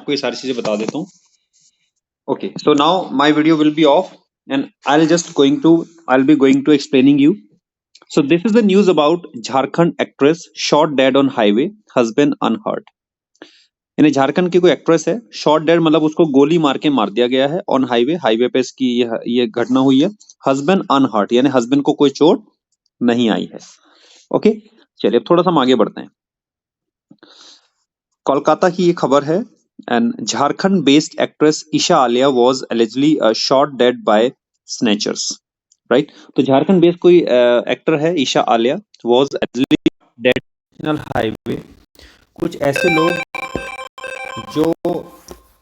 आपको ये सारी चीजें बता देता हूँ। Okay, so now my video will be off and I will be going to explaining you. So this is the news about Jharkhand actress shot dead on highway, husband unhurt। यानी झारखंड की कोई एक्ट्रेस है, shot dead मतलब उसको गोली मार के मार दिया गया है ऑन हाईवे पे इसकी ये घटना हुई है। हस्बैंड अनहर्ट यानी हस्बैंड को कोई चोट नहीं आई है। ओके, चलिए अब थोड़ा सा हम आगे बढ़ते हैं। कोलकाता की ये खबर है and Jharkhand based actress Isha Alia was allegedly shot dead by snatchers, right. तो झारखंड बेस्ड कोई एक्टर है Isha Alia was allegedly dead national highway. कुछ ऐसे लोग जो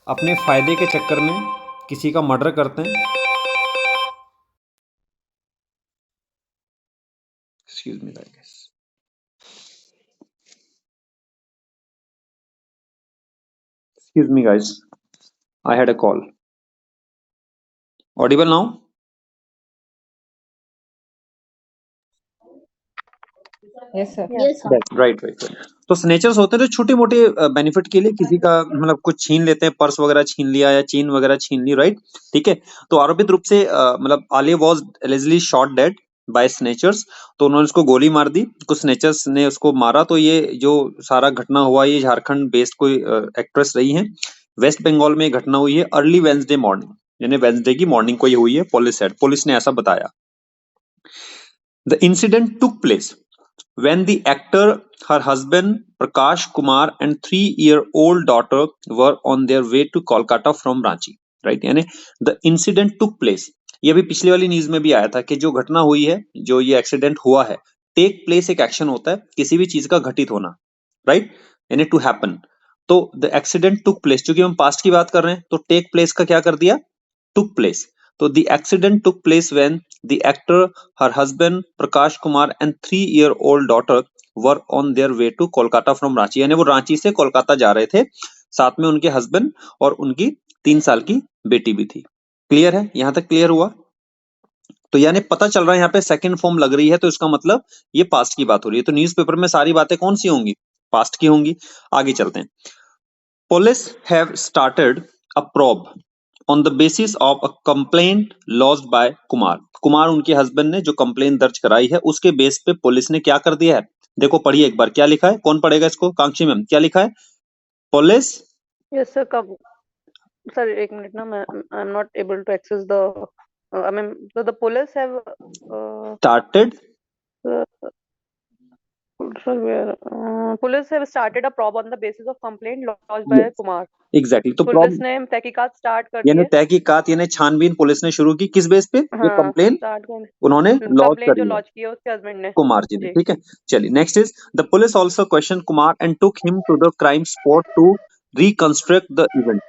अपने फायदे के चक्कर में किसी का मर्डर करते हैं। Excuse me, I guess. Excuse me, guys. I had a call. Audible now? Yes, sir. Yes, sir. Right. तो स्नेचर्स होते हैं जो छोटे मोटे बेनिफिट के लिए किसी का मतलब कुछ छीन लेते हैं, पर्स वगैरह छीन लिया या चेन वगैरह छीन ली, राइट। ठीक है, तो आरोपित रूप से मतलब Alia was allegedly shot dead by snatchers. तो उन्होंने उसको गोली मार दी, कुछ स्नेचर्स ने उसको मारा। तो ये जो सारा घटना हुआ ये झारखंड बेस्ड कोई एक्ट्रेस रही है। वेस्ट बंगाल में घटना हुई है अर्ली वेंसडे मॉर्निंग, यानी वेंसडे की मॉर्निंग को ये हुई है। पुलिस ने ऐसा बताया। The incident took place when the actor, her husband Prakash Kumar and 3-year-old daughter were on their way to Kolkata from Ranchi, right। यानी the incident took place, ये भी पिछली वाली न्यूज में भी आया था कि जो घटना हुई है, जो ये एक्सीडेंट हुआ है, टेक प्लेस एक एक्शन होता है किसी भी चीज का घटित होना, राइट, यानी टू हैपन। तो द एक्सीडेंट टुक प्लेस, क्योंकि हम पास्ट की बात कर रहे हैं तो टेक प्लेस का क्या कर दिया, took place। तो the accident took place when the actor, her husband Prakash Kumar and 3-year-old daughter were on their way to Kolkata from Ranchi, यानी वो रांची से कोलकाता जा रहे थे, साथ में उनके हस्बैंड और उनकी 3 साल की बेटी भी थी। क्लियर है, यहां तक क्लियर हुआ। तो यानी पता चल रहा है यहाँ पे सेकंड फॉर्म लग रही है, तो इसका मतलब ये पास्ट की बात हो रही है। तो न्यूज़पेपर में सारी बातें कौन सी होंगी, पास्ट की होंगी। आगे चलते हैं। Police have started a probe on the basis of a complaint lodged by Kumar उनके हस्बैंड ने जो कंप्लेन दर्ज कराई है उसके बेस पे पुलिस ने क्या कर दिया है। देखो पढ़िए एक बार, क्या लिखा है, कौन पढ़ेगा इसको, कांक्षी मैम क्या लिखा है। Police, Yes, sir. Sir, एक मिनट ना, I'm not able to access the. I mean, so the police have started police have started a probe on the basis of complaint lodged by Kumar. Exactly. तो police ने तहकीकात start कर दी यानी है। तहकीकात यानी छानबीन पुलिस ने शुरू की, किस बेस पे, जो कंप्लेन उन्होंने लॉन्च जो करी लॉन्च की है उसके हस्बैंड ने, कुमार जी ने। ठीक है, चलिए next is the police also question Kumar and took him to the crime spot to reconstruct the event.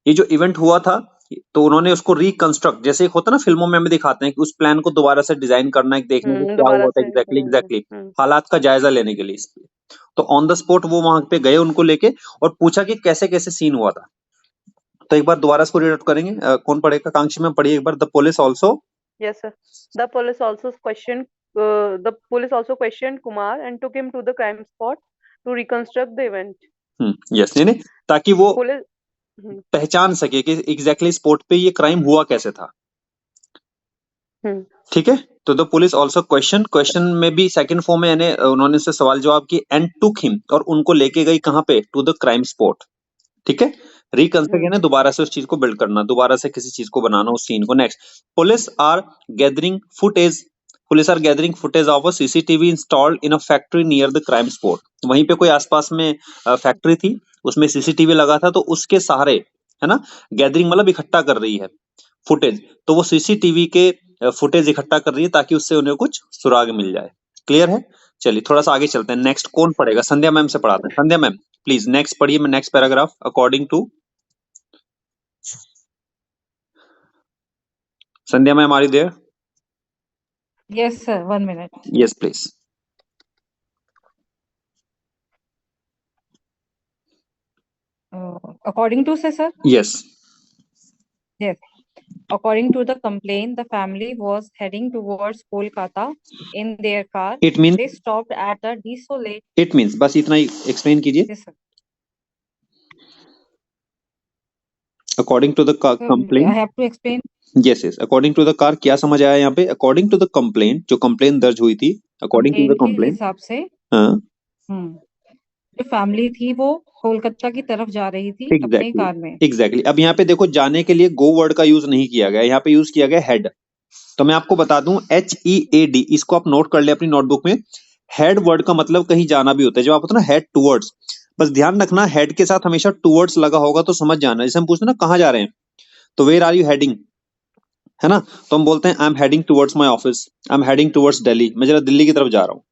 ये जो इवेंट हुआ था तो उन्होंने उसको रिकंस्ट्रक्ट, जैसे एक होता है ना फिल्मों में हमें दिखाते हैं कि उस प्लान को दोबारा से डिजाइन करना, एक देखने को क्या हुआ था एग्जैक्टली हालात का जायजा लेने के लिए। तो ऑन द स्पॉट वो वहां पे गए उनको लेके और पूछा कि कैसे कैसे सीन हुआ था। तो एक बार दोबारा इसको रीड आउट करेंगे, कौन पढ़ेगा, कांक्षी में पढ़िए एक बार। The police also, yes sir, the police also questioned Kumar and took him to the crime spot to reconstruct the event. Yes, यानी ताकि वो पुलिस पहचान सके कि एग्जैक्टली स्पॉट पे ये क्राइम हुआ कैसे था। ठीक है, तो द पुलिस आल्सो क्वेश्चन में भी सेकंड फॉर्म में, यानी उन्होंने से सवाल जवाब किए एंड टुक हिम, और उनको लेके गई कहां पे, टू द क्राइम स्पॉट। ठीक है, रिकंस्ट्रक्ट यानी दोबारा से उस चीज को बिल्ड करना, दोबारा से किसी चीज को बनाना, उस सीन को। Next, police are gathering footage of a CCTV installed in a factory near the crime spot. वहीं पे कोई आसपास में फैक्ट्री थी, उसमें सीसीटीवी लगा था, तो उसके सहारे, है ना, गैदरिंग मतलब इकट्ठा कर रही है फुटेज। तो वो सीसीटीवी के फुटेज इकट्ठा कर रही है ताकि उससे उन्हें कुछ सुराग मिल जाए। क्लियर है, चलिए थोड़ा सा आगे चलते हैं। नेक्स्ट कौन पढ़ेगा, संध्या मैम से पढ़ाते हैं। संध्या मैम प्लीज नेक्स्ट पढ़िए, मैं next paragraph according to Sandhya ma'am, are you there? Yes, sir. 1 minute. Yes, please. According to sir? Yes. Yes. According to the complaint, the family was heading towards Kolkata in their car. It means, they stopped at a desolate. It means, बस इतना ही explain कीजिए। Yes, sir. According to the So I complaint, have to explain. Yes yes, according to the car, क्या समझ आया यहाँ पे? According to the complaint, जो कंप्लेंट दर्ज हुई थी, अकॉर्डिंग टू द कंप्लेन के कंप्लेंट, हिसाब से हाँ जो फैमिली थी वो कोलकाता की तरफ जा रही थी अपने एग्जैक्टली कार में। एग्जैक्टली। अब यहाँ पे देखो, जाने के लिए गो वर्ड का यूज नहीं किया गया, यहाँ पे यूज किया गया हेड। तो मैं आपको बता दूं, HEAD, इसको आप नोट कर ले अपनी नोटबुक में। हेड वर्ड का मतलब कहीं जाना भी होता है। जब आप होता है ना हेड टूवर्ड्स, बस ध्यान रखना हेड के साथ हमेशा टूवर्ड्स लगा होगा तो समझ जाना। जैसे हम पूछते हैं ना कहाँ जा रहे हैं, तो वेयर आर यू हेडिंग, है ना? तो हम बोलते हैं I am heading towards my office, I am heading towards Delhi, मैं जरा दिल्ली की तरफ जा रहा हूँ।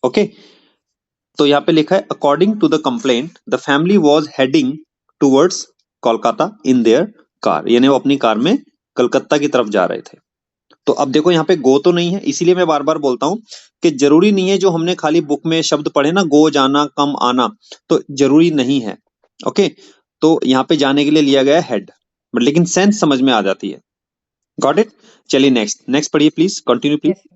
ओके, तो यहाँ पे लिखा है according to the complaint the family was heading towards Kolkata in their car, यानी वो अपनी कार में कलकत्ता की तरफ जा रहे थे। तो अब देखो यहाँ पे गो तो नहीं है, इसीलिए मैं बार बार बोलता हूं कि जरूरी नहीं है जो हमने खाली बुक में शब्द पढ़े ना, गो जाना, कम आना, तो जरूरी नहीं है। ओके, तो यहाँ पे जाने के लिए लिया गया हेड, बट लेकिन सेंस समझ में आ जाती है। Got it? चलिए नेक्स्ट पढ़िए please, continue please. Yes.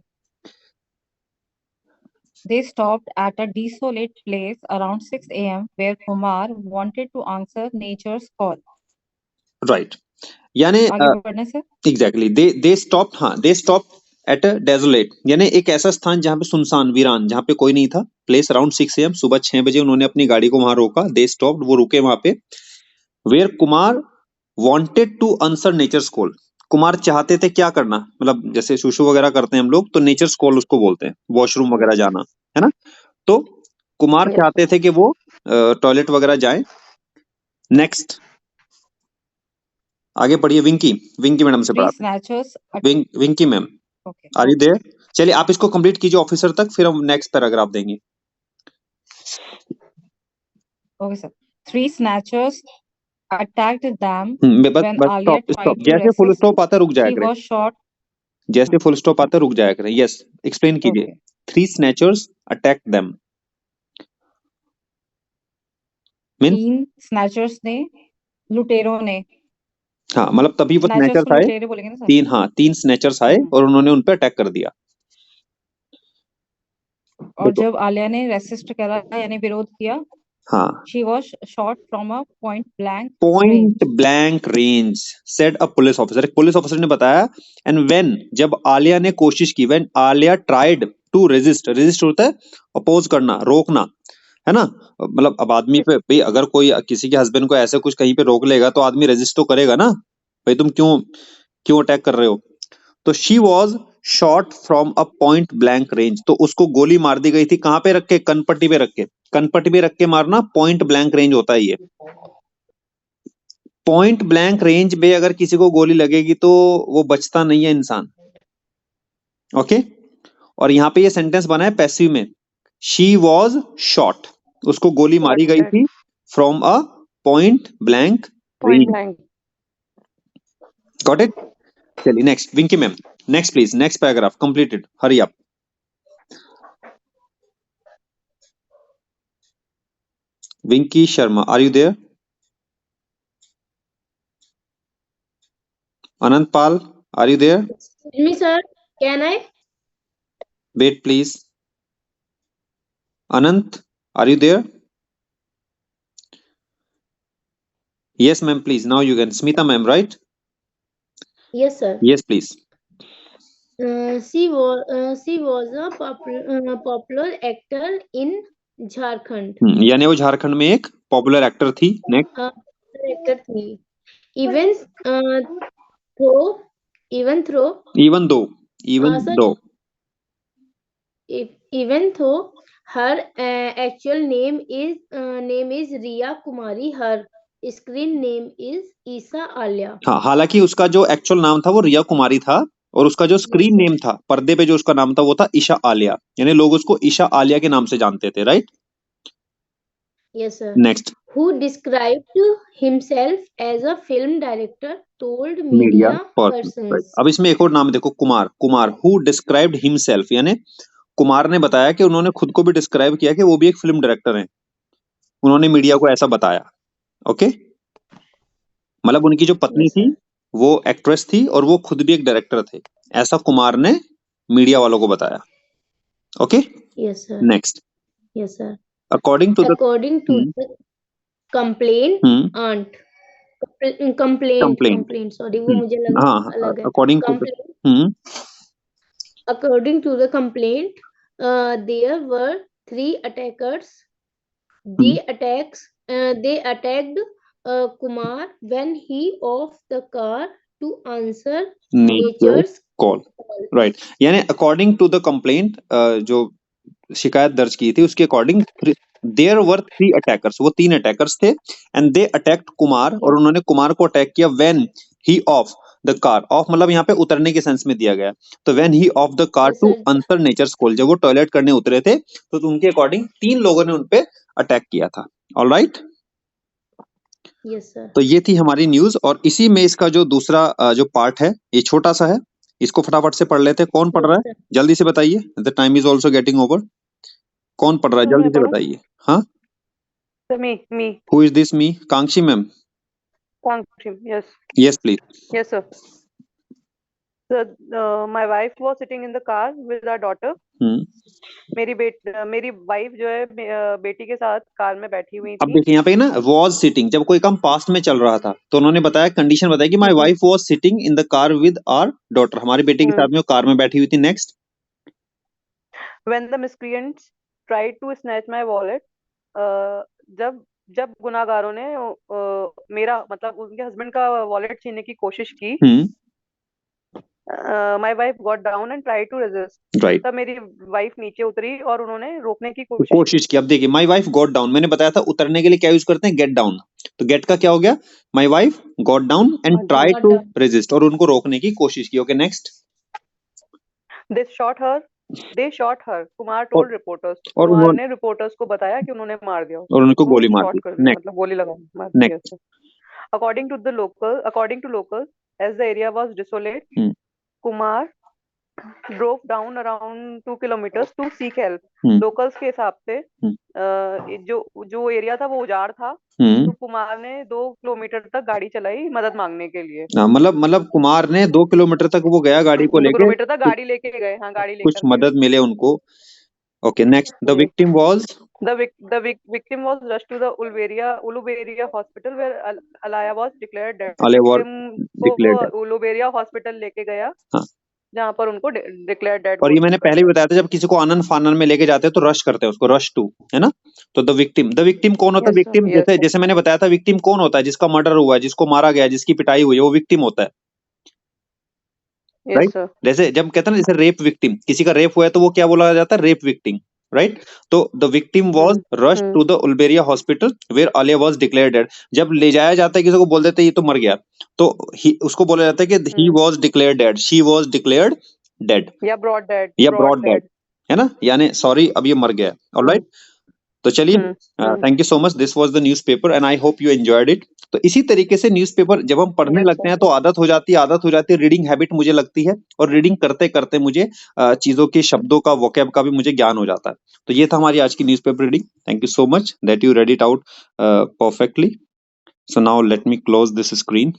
They stopped at a desolate place around 6 a.m. where Kumar wanted to answer nature's call. Right, यानी आगे बढ़ने से एग्जैक्टली दे स्टॉप, हाँ they stop at a desolate, यानी एक ऐसा स्थान जहां पे सुनसान वीरान, जहां पे कोई नहीं था। प्लेस अराउंड 6 AM, सुबह 6 बजे उन्होंने अपनी गाड़ी को वहां रोका। दे स्टॉप्ड, वो रुके वहां पे। Where Kumar wanted to answer nature's call, Kumar चाहते थे क्या करना, मतलब जैसे सुशु वगैरह करते हैं हम लोग तो नेचर्स कॉल उसको बोलते हैं, वॉशरूम वगैरह जाना, है ना? तो कुमार Yes. चाहते थे कि वो टॉयलेट वगैरह जाए। नेक्स्ट आगे पढ़िए, विंकी मैडम से three पढ़ाते snatchers हैं। Winky ma'am, okay are you there? चलिए आप इसको कंप्लीट कीजिए ऑफिसर तक, फिर हम नेक्स्ट पैराग्राफ देंगे। okay sir three snatchers attacked them बस when बस Alia stop tried stop, to जैसे फुल resist. स्टॉप आता रुक जाया She करें, was shot. जैसे फुल स्टॉप आता रुक जाया करें। यस, एक्सप्लेन कीजिए। Okay. 3 snatchers attack them means, 3 snatchers ने लुटेरों ने, हाँ मतलब तभी वो snatchers स्नैचर्स को आए, लुटेरे बोलेंगे ना सर। 3, हाँ 3 स्नैचर्स आए और उन्होंने उन पे अटैक कर दिया। और जब आलिया ने रेसिस्ट करा यानी विरोध किया, हाँ, she was shot from a point blank point range. Blank range, said a police officer, एक पुलिस ऑफिसर ने बताया। एंड व्हेन, जब आलिया ने कोशिश की, when Alia tried to resist, resist होता है अपोज करना, रोकना, है ना? मतलब अब आदमी पे भाई, अगर कोई किसी के हस्बैंड को ऐसे कुछ कहीं पे रोक लेगा तो आदमी रेजिस्ट तो करेगा ना, भाई तुम क्यों अटैक कर रहे हो? तो she was shot from a point blank range, तो उसको गोली मार दी गई थी। कहां पे रख के? कनपट्टी पे रख के। कनपट्टी पे रख के मारना पॉइंट ब्लैंक रेंज होता है। ये पॉइंट ब्लैंक रेंज में अगर किसी को गोली लगेगी तो वो बचता नहीं है इंसान। ओके, और यहाँ पे ये सेंटेंस बना है पैसिव में, शी वॉज शॉट, उसको गोली मारी गई Shot थी from a point blank point range. blank. Got it? चलिए next, Winky ma'am, next please, next paragraph completed, hurry up. Winky Sharma, are you there? Anant Pal, are you there? Excuse me, sir. Can I? Wait, please. Anant, are you there? Yes, ma'am, please. Now you can. Smita, ma'am, right? Yes, sir. Yes, please. She was a popular actor in Jharkhand. यानी वो झारखंड में एक popular actor थी। Next, Actor थी. Even though even though, sir, even though her actual name is Riya Kumari, her screen name is Isa Alia. हाँ, हालांकि उसका जो एक्चुअल नाम था वो रिया कुमारी था और उसका जो स्क्रीन नेम था, पर्दे पे जो उसका नाम था वो था ईशा आलिया, यानी लोग उसको ईशा आलिया के नाम से जानते थे, right? Yes, sir. Next, Who described himself as a film director told media media person. persons. अब इसमें एक और नाम देखो, कुमार हु डिस्क्राइब्ड हिमसेल्फ, यानी कुमार ने बताया कि उन्होंने खुद को भी डिस्क्राइब किया कि वो भी एक फिल्म डायरेक्टर हैं, उन्होंने मीडिया को ऐसा बताया। ओके, मतलब उनकी जो पत्नी Yes, थी sir. वो एक्ट्रेस थी और वो खुद भी एक डायरेक्टर थे, ऐसा कुमार ने मीडिया वालों को बताया। Okay, Yes, sir. Next, Yes, sir. According to the According to the complaint, aunt complaint Complaint. Complaint sorry वो मुझे लगा हाँ, अलग है according to the complaint according to the complaint there were 3 attackers they attacked Kumar when he off the car to answer nature's call. Right. यानी according to the complaint जो शिकायत दर्ज की थी उसके अकॉर्डिंग देयर वर 3 अटैकर्स, वो 3 attackers थे and they attacked Kumar, और उन्होंने कुमार को अटैक किया when he off the car. Of मतलब यहाँ पे उतरने के सेंस में दिया गया है, तो when he off the car to answer nature's call, जब वो टॉयलेट करने उतरे थे तो उनके अकॉर्डिंग 3 लोगों ने उनपे अटैक किया था। Alright, yes sir. तो ये थी हमारी न्यूज, और इसी में इसका जो दूसरा जो पार्ट है ये छोटा सा है, इसको फटाफट से पढ़ लेते हैं। कौन पढ़ रहा है जल्दी से बताइए, the time is also getting over. कौन पढ़ रहा है जल्दी से बताइए। हाँ, me. Who is this me? कांक्षी ma'am. Kankshi, yes. Yes please. Yes, sir. So, my wife was sitting in the car with our daughter. मेरी वाइफ जो है बेटी के साथ कार में बैठी हुई अब थी। देखिए यहाँ पे ना वॉज सिटिंग, जब कोई काम पास्ट में चल रहा था तो उन्होंने बताया, कंडीशन बताई कि my wife was sitting in the car with our daughter, हमारी बेटी के साथ में वो कार में बैठी हुई थी। Next, When the miscreants tried to snatch my wallet, जब गुनाहगारों ने मेरा मतलब उनके हस्बैंड का वॉलेट छीनने की कोशिश की, my wife got down and tried to resist. Right, तब मेरी वाइफ नीचे उतरी और उन्होंने रोकने की कोशिश की। अब देखिए, माय वाइफ गॉट डाउन, मैंने बताया था उतरने के लिए क्या यूज करते हैं, गेट डाउन। तो गेट का क्या हो गया, my wife got down and try to resist, और उनको रोकने की कोशिश की। Okay next, They shot her. Kumar told reporters. और कुमार ने रिपोर्टर्स को बताया कि उन्होंने मार दिया, और उनको गोली मार दी। मतलब गोली लगा मार दिया। According to locals, as the area was desolate, Kumar drove down around 2 kilometers to seek help. Locals के हिसाब से जो एरिया था वो उजाड़ था, तो कुमार ने 2 किलोमीटर तक गाड़ी चलाई मदद मांगने के लिए। मतलब कुमार ने 2 किलोमीटर तक वो गया गाड़ी को लेके, 2 किलोमीटर तक गाड़ी लेके गए। हाँ, गाड़ी लेकर कुछ मदद मिले उनको। Okay next, the victim was the victim was rushed to the Uluberia hospital where Alaya was declared dead. Uluberia hospital लेके गया, जहाँ पर उनको डिक्लेयर डेड। और ये मैंने पहले भी बताया था, जब किसी को आनन फानन में लेके जाते हैं तो रश करते हैं उसको, रश टू, है ना। तो द विक्टिम कौन होता है? विक्टिम जैसे मैंने बताया था, विक्टिम कौन होता है? जिसका मर्डर हुआ है, जिसको मारा गया, जिसकी पिटाई हुई है, वो विक्टिम होता है। राइट, जैसे जब कहते हैं ना, जैसे रेप विक्टिम, किसी का रेप हुआ है तो वो क्या बोला जाता है? Rape victim. राइट, तो the victim was rush to the Uluberia hospital where Aliya was declared dead. जब ले जाया जाता है किसी को, बोल देते हैं ये तो मर गया, तो उसको बोला जाता है कि he was declared dead, she was declared dead, या ब्रॉड डेड, है ना, यानी सॉरी अब ये मर गया। ऑलराइट, तो चलिए, thank you so much, this was the newspaper and I hope you enjoyed it. तो इसी तरीके से न्यूज़पेपर जब हम पढ़ने लगते हैं तो आदत हो जाती है, रीडिंग हैबिट मुझे लगती है, और रीडिंग करते करते मुझे चीजों के शब्दों का, वोकैब का भी मुझे ज्ञान हो जाता है। तो ये था हमारी आज की newspaper reading. Thank you so much that you read it out perfectly. So now let me close this screen.